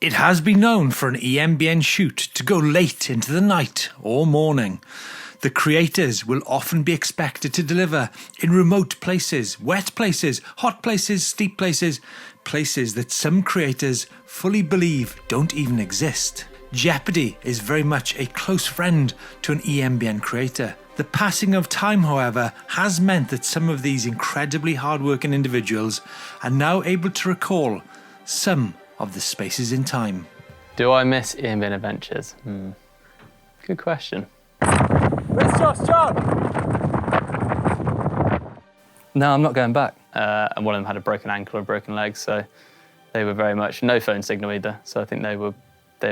It has been known for an EMBN shoot to go late into the night or morning. The creators will often be expected to deliver in remote places, wet places, hot places, steep places, places that some creators fully believe don't even exist. Jeopardy is very much a close friend to an EMBN creator. The passing of time, however, has meant that some of these incredibly hard-working individuals are now able to recall some of the spaces in time. Do I miss EMBN adventures? Good question. Where's John? No, I'm not going back. And one of them had a broken ankle or broken leg, so they were very much no phone signal either. So I think they were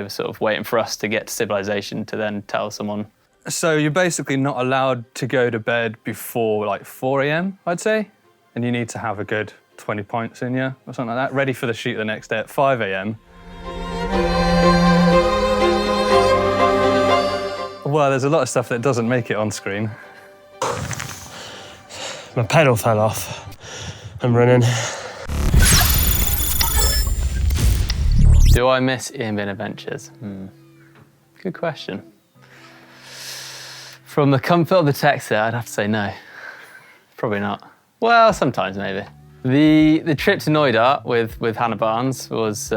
sort of waiting for us to get to civilization to then tell someone. So you're basically not allowed to go to bed before like 4 a.m, I'd say, and you need to have a good 20 pints in you or something like that, ready for the shoot the next day at 5 a.m. Well, there's a lot of stuff that doesn't make it on screen. My pedal fell off. I'm running. Do I miss EMBN adventures? Good question. From the comfort of the text there, I'd have to say no. Probably not. Well, sometimes maybe. The trip to Noida with Hanna was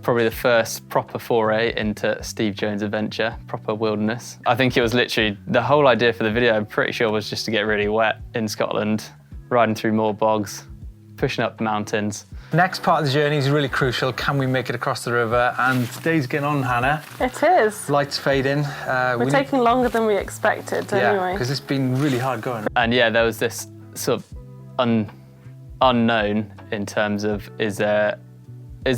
probably the first proper foray into Steve Jones' adventure, proper wilderness. I think it was literally, the whole idea for the video, I'm pretty sure, was just to get really wet in Scotland, riding through more bogs, pushing up the mountains. Next part of the journey is really crucial. Can we make it across the river? And today's getting on, Hannah. It is. Lights fading. We're taking longer than we expected anyway. Because it's been really hard going. And yeah, there was this sort of unknown in terms of is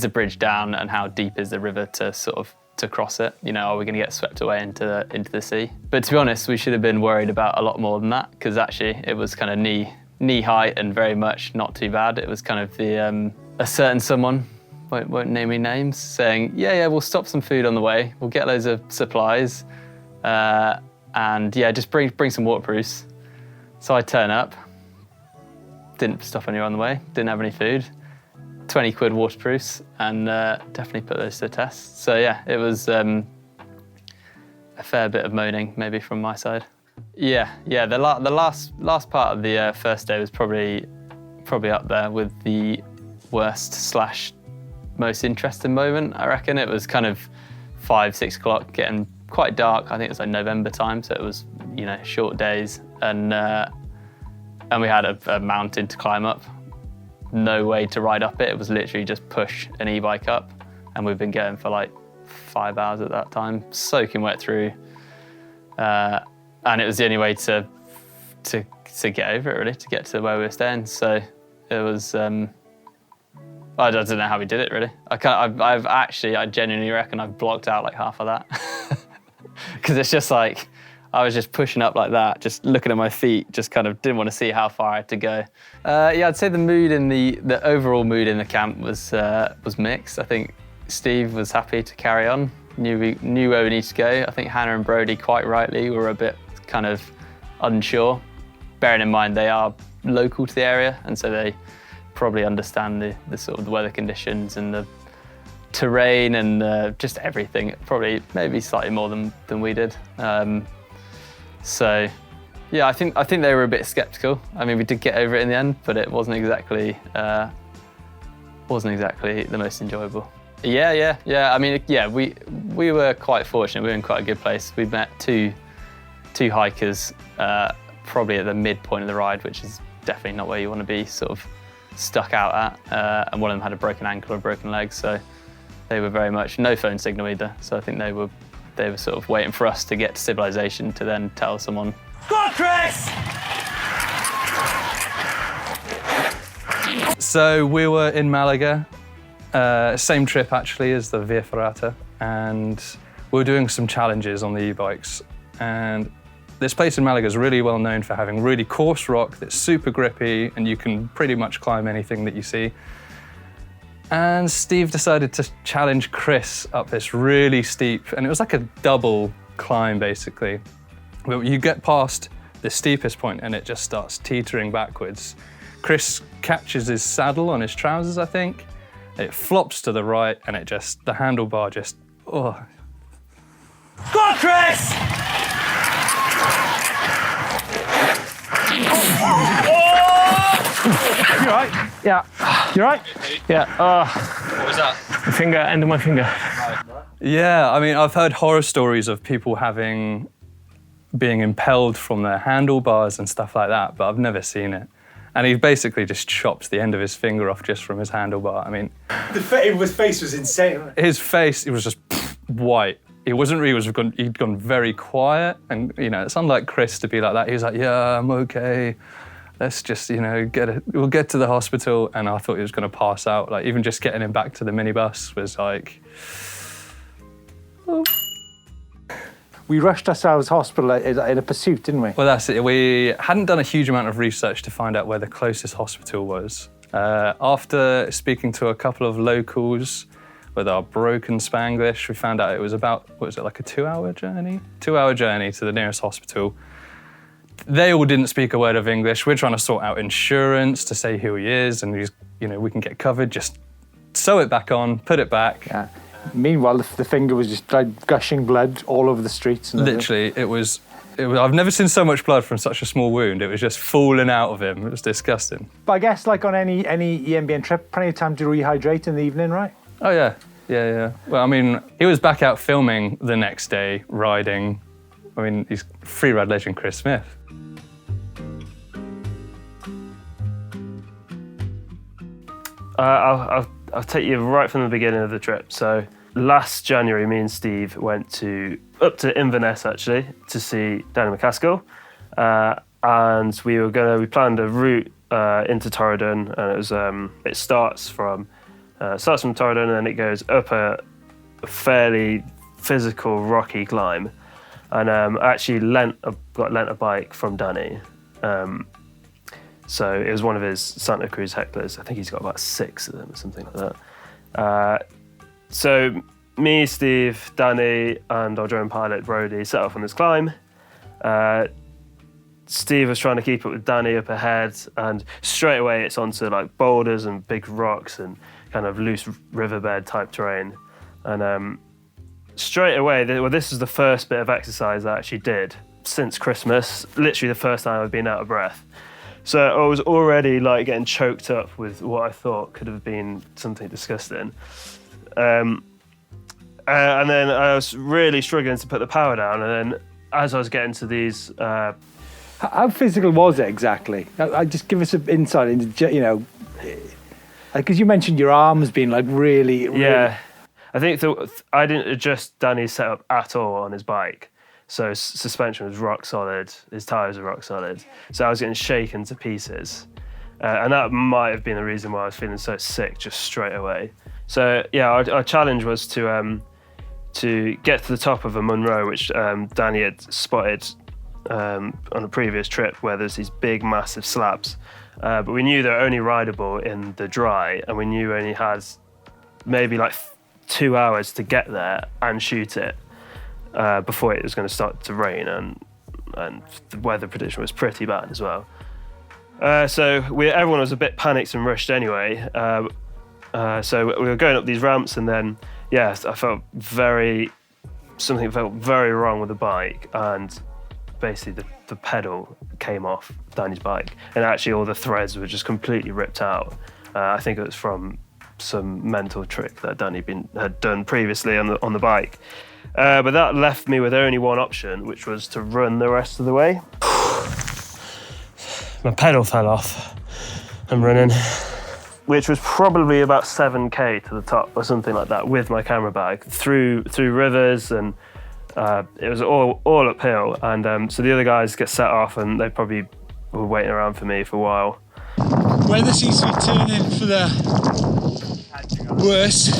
the bridge down and how deep is the river to cross it? You know, are we going to get swept away into the sea? But to be honest, we should have been worried about a lot more than that, because actually it was kind of knee height and very much not too bad. It was kind of a certain someone, won't name any names, saying, yeah, we'll stop some food on the way, we'll get loads of supplies, and yeah, just bring some waterproofs. So I turn up, didn't stop anywhere on the way, didn't have any food, 20 quid waterproofs, and definitely put those to the test. So yeah, it was a fair bit of moaning maybe from my side. Yeah, the last part of the first day was probably up there with the worst / most interesting moment, I reckon. It was kind of 5-6 o'clock, getting quite dark. I think it was like November time, so it was, you know, short days, and we had a mountain to climb up. No way to ride up it. It was literally just push an e-bike up, and we've been going for like 5 hours at that time, soaking wet through. And it was the only way to get over it, really, to get to where we were staying. So it was, I don't know how we did it, really. I genuinely reckon I've blocked out like half of that. Because it's just like, I was just pushing up like that, just looking at my feet, just kind of didn't want to see how far I had to go. Yeah, I'd say the mood in the overall mood in the camp was mixed. I think Steve was happy to carry on, knew where we needed to go. I think Hanna and Brody, quite rightly, were a bit kind of unsure, bearing in mind they are local to the area, and so they probably understand the sort of the weather conditions and the terrain and just everything, probably maybe slightly more than we did. So yeah, I think they were a bit skeptical. I mean, we did get over it in the end, but it wasn't exactly the most enjoyable. Yeah. I mean, yeah, we were quite fortunate. We were in quite a good place. We met two hikers, probably at the midpoint of the ride, which is definitely not where you want to be sort of stuck out at. And one of them had a broken ankle or a broken leg, so they were very much no phone signal either. So I think they were sort of waiting for us to get to civilization to then tell someone. Go on, Chris! So we were in Malaga, same trip actually as the Via Ferrata, and we were doing some challenges on the e-bikes. And this place in Malaga is really well known for having really coarse rock that's super grippy, and you can pretty much climb anything that you see. And Steve decided to challenge Chris up this really steep, and it was like a double climb basically. But you get past the steepest point and it just starts teetering backwards. Chris catches his saddle on his trousers, I think, It flops to the right, and the handlebar just, oh. Go on, Chris! You right? Yeah. You right? Yeah. What was that? The finger, end of my finger. Yeah, I mean, I've heard horror stories of people being impelled from their handlebars and stuff like that, but I've never seen it. And he basically just chopped the end of his finger off just from his handlebar. I mean, His face was insane. his face, it was just white. He'd gone very quiet, and it's unlike Chris to be like that. He was like, "Yeah, I'm okay. Let's just, we'll get to the hospital." And I thought he was going to pass out. Like, even just getting him back to the minibus was like, oh. We rushed ourselves to hospital in a pursuit, didn't we? Well, that's it. We hadn't done a huge amount of research to find out where the closest hospital was. After speaking to a couple of locals with our broken Spanglish, we found out it was about, like a 2-hour journey? 2-hour journey to the nearest hospital. They all didn't speak a word of English. We're trying to sort out insurance to say who he is, and we can get covered. Just sew it back on, put it back. Yeah. Meanwhile, the finger was just like gushing blood all over the streets. And literally, it was. I've never seen so much blood from such a small wound. It was just falling out of him. It was disgusting. But I guess, like on any EMBN trip, plenty of time to rehydrate in the evening, right? Oh yeah. Well, I mean, he was back out filming the next day, riding. I mean, he's free ride legend Chris Smith. I'll take you right from the beginning of the trip. So last January, me and Steve went up to Inverness actually to see Danny McCaskill, and we planned a route into Torridon, and it starts from Torridon, and then it goes up a fairly physical rocky climb, and I actually got lent a bike from Danny. So it was one of his Santa Cruz hecklers. I think he's got about 6 of them or something like that. So me, Steve, Danny, and our drone pilot, Brody, set off on this climb. Steve was trying to keep up with Danny up ahead, and straight away it's onto like boulders and big rocks and kind of loose riverbed type terrain. And straight away, this was the first bit of exercise I actually did since Christmas, literally the first time I've been out of breath. So I was already like getting choked up with what I thought could have been something disgusting. And then I was really struggling to put the power down. And then as I was getting to these... How physical was it exactly? Just give us an insight into, because you mentioned your arms being like really... Yeah, I think I didn't adjust Danny's setup at all on his bike. So suspension was rock solid, his tyres were rock solid. So I was getting shaken to pieces. And that might have been the reason why I was feeling so sick just straight away. So yeah, our challenge was to get to the top of a Munro, which Danny had spotted on a previous trip, where there's these big, massive slabs. But we knew they were only rideable in the dry, and we knew we only had maybe like 2 hours to get there and shoot it. Before it was going to start to rain, and the weather prediction was pretty bad as well. So everyone was a bit panicked and rushed anyway. So we were going up these ramps, and then I felt something felt very wrong with the bike, and basically the pedal came off Danny's bike, and actually all the threads were just completely ripped out. I think it was from some mental trick that Danny had done previously on the bike. But that left me with only one option, which was to run the rest of the way. My pedal fell off. I'm running. Which was probably about 7k to the top or something like that, with my camera bag, through rivers, and it was all uphill. And so the other guys get set off, and they probably were waiting around for me for a while. Weather seems to be turning for the worse.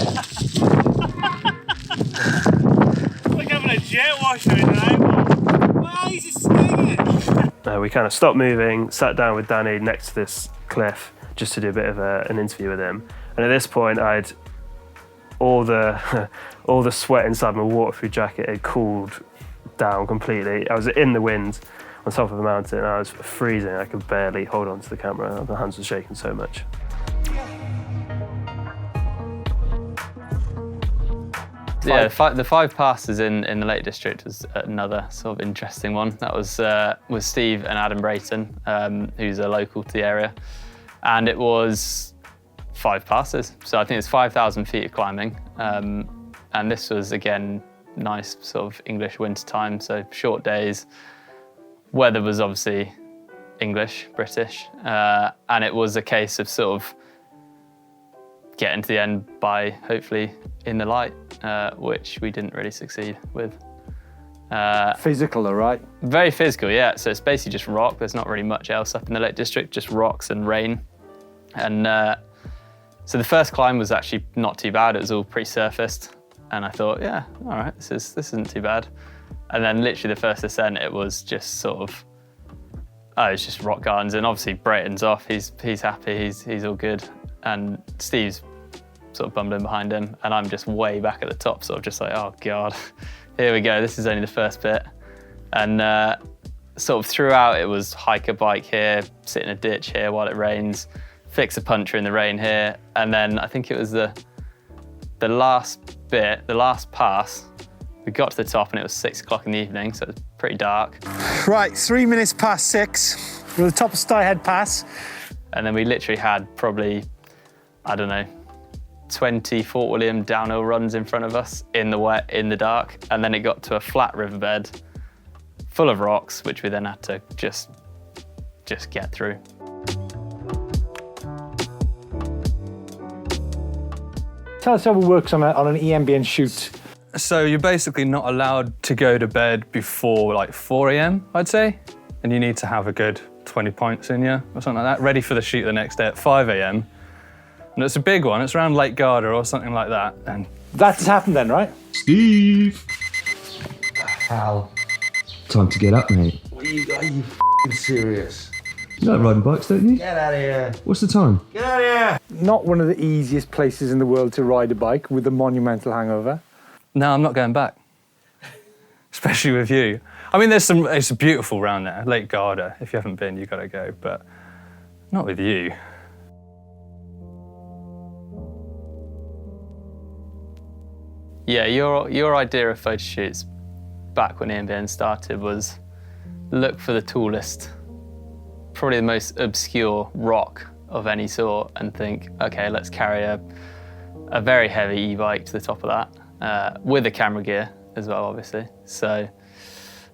A jet wash tonight. Why is it stinging? We kind of stopped moving, sat down with Danny next to this cliff just to do a bit of an interview with him. And at this point, I'd all the sweat inside my waterproof jacket had cooled down completely. I was in the wind on top of a mountain, and I was freezing. I could barely hold on to the camera. My hands were shaking so much. Yeah, the 5 passes in the Lake District was another sort of interesting one. That was with Steve and Adam Brayton, who's a local to the area. And it was 5 passes. So I think it's 5,000 feet of climbing. And this was, again, nice sort of English winter time, so short days. Weather was obviously English, British. And it was a case of sort of getting to the end by hopefully in the light, which we didn't really succeed with. Physical, all right? Very physical, yeah. So it's basically just rock. There's not really much else up in the Lake District, just rocks and rain. And so the first climb was actually not too bad. It was all pre-surfaced. And I thought, yeah, all right, this isn't too bad. And then literally the first ascent, it was just sort of, it's just rock gardens. And obviously Brayton's off, he's happy, he's all good. And Steve's sort of bumbling behind him, and I'm just way back at the top, sort of just like, oh God, here we go, this is only the first bit. And sort of throughout it was hike a bike here, sit in a ditch here while it rains, fix a puncture in the rain here, and then I think it was the last bit, the last pass, we got to the top and it was 6 o'clock in the evening, so it was pretty dark. Right, 3 minutes past 6. We're at the top of Styhead Pass. And then we literally had probably, I don't know, 20 Fort William downhill runs in front of us in the wet, in the dark. And then it got to a flat riverbed full of rocks, which we then had to just get through. Tell us how it works on an EMBN shoot. So you're basically not allowed to go to bed before like 4 a.m, I'd say. And you need to have a good 20 pints in you or something like that, ready for the shoot the next day at 5 a.m. And it's a big one, it's around Lake Garda or something like that. And That's happened then, right? Steve! Hal. Time to get up, mate. Are you f***ing serious? You like riding bikes, don't you? Get out of here. What's the time? Get out of here. Not one of the easiest places in the world to ride a bike with a monumental hangover. no, I'm not going back. Especially with you. I mean, it's beautiful round there, Lake Garda. If you haven't been, you've got to go, but not with you. Yeah, your idea of photo shoots back when EMBN started was look for the tallest, probably the most obscure rock of any sort and think, okay, let's carry a very heavy e-bike to the top of that, with the camera gear as well, obviously. So,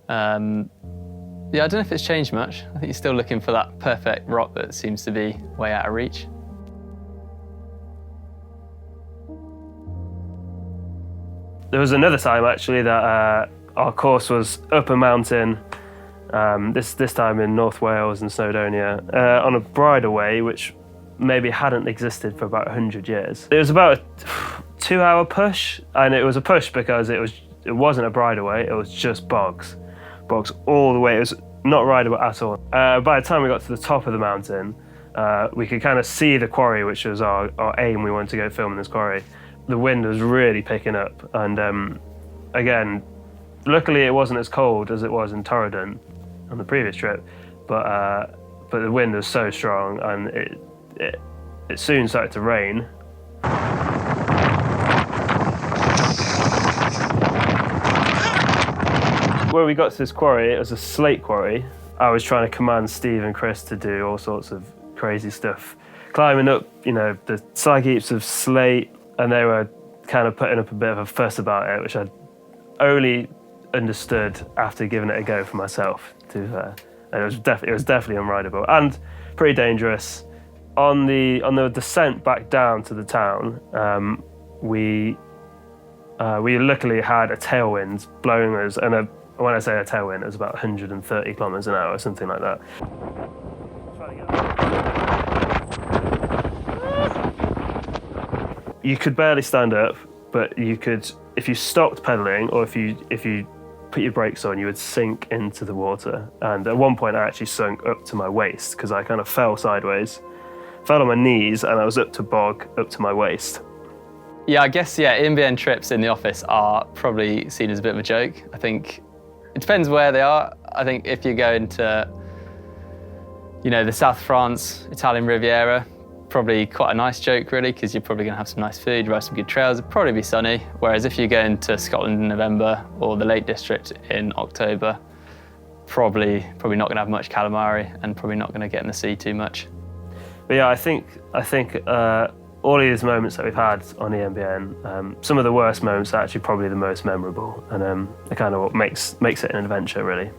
yeah, I don't know if it's changed much. I think you're still looking for that perfect rock that seems to be way out of reach. There was another time actually that our course was up a mountain, this time in North Wales and Snowdonia, on a bridleway which maybe hadn't existed for about 100 years. It was about a 2-hour push, and it was a push because it wasn't a bridleway, it was just bogs all the way. It was not rideable at all. By the time we got to the top of the mountain, we could kind of see the quarry, which was our aim. We wanted to go film in this quarry. The wind was really picking up, and again, luckily it wasn't as cold as it was in Torridon on the previous trip, but the wind was so strong, and it soon started to rain. When we got to this quarry, it was a slate quarry. I was trying to command Steve and Chris to do all sorts of crazy stuff, climbing up, the side heaps of slate. And they were kind of putting up a bit of a fuss about it, which I only understood after giving it a go for myself, to be fair. And it was definitely unrideable and pretty dangerous. On the descent back down to the town, we luckily had a tailwind blowing us, and when I say a tailwind, it was about 130 kilometers an hour, something like that. You could barely stand up, but you could, if you stopped pedaling or if you put your brakes on, you would sink into the water. And at one point I actually sunk up to my waist because I kind of fell sideways, fell on my knees, and I was up to my waist. Yeah, I guess, EMBN trips in the office are probably seen as a bit of a joke. I think it depends where they are. I think if you're going to, the South France, Italian Riviera, probably quite a nice joke, really, because you're probably going to have some nice food, ride some good trails. It'll probably be sunny. Whereas if you're going to Scotland in November or the Lake District in October, probably not going to have much calamari and probably not going to get in the sea too much. But yeah, I think all of these moments that we've had on EMBN, some of the worst moments are actually probably the most memorable, and they're kind of what makes it an adventure, really.